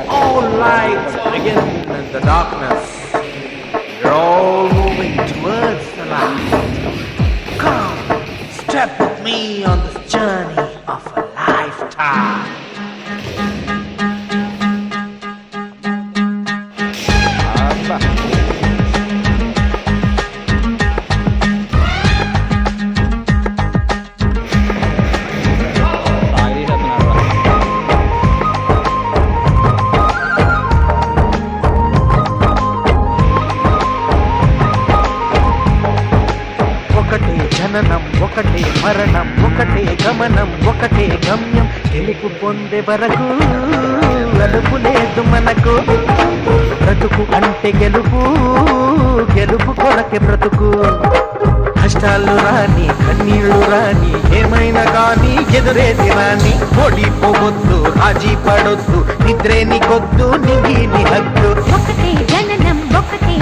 All lights begin in the darkness. We're all moving towards the light. Come, step with me on this journey of a lifetime. ఒకటే జననం ఒకటే మరణం ఒకటే గమనం ఒకటే గమ్యం గెలుపు పొందే వరకు అలుపు లేదు మనకు బ్రతుకు అంటే గెలుపు గెలుపు కొరకే బ్రతుకు కష్టాలు రాని కన్నీళ్లు రాని ఏమైనా కానీ ఎదురేది రాని ఓడిపోవద్దు రాజీ పడొద్దు నిద్రే నీకొద్దు నిగి నీ హద్దు ఒకటే జననం ఒకటే